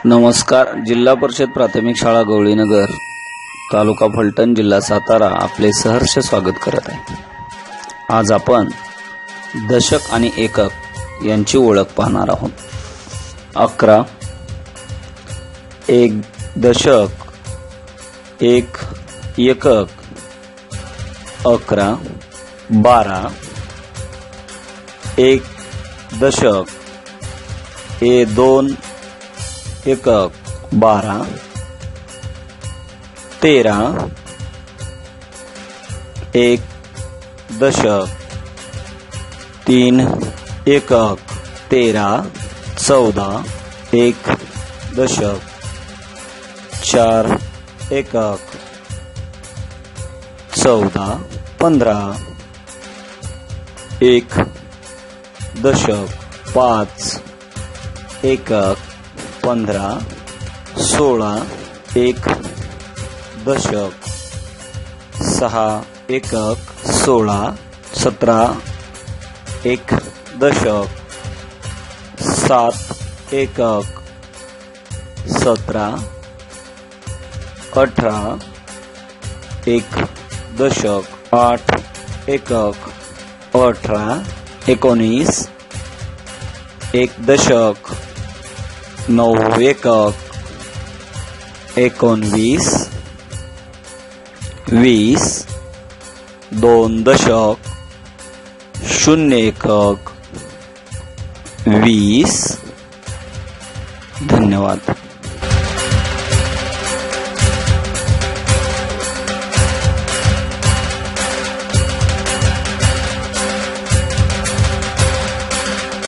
नमस्कार. जिल्हा परिषद प्राथमिक शाळा गवळीनगर, तालुका फलटण, जिल्हा सातारा आपले सहर्ष स्वागत करत आहे. आज आपण दशक आणि एकक यांची ओळख पाहणार आहोत. 11 एक दशक, एक एकक, 11 12 एक दशक, दोन एकक 12 13 एक दशक, तीन एकक 13 14 एक दशक, चार एकक 14 15 एक दशक, पाच एकक 15 16 एक दशक, सहा एकक 16 17 एक दशक, सात एकक 17 18 एक दशक, आठ एकक 18 19 एक दशक, नऊ एकक 19 20 दोन दशक, शून्य एकक 20. धन्यवाद.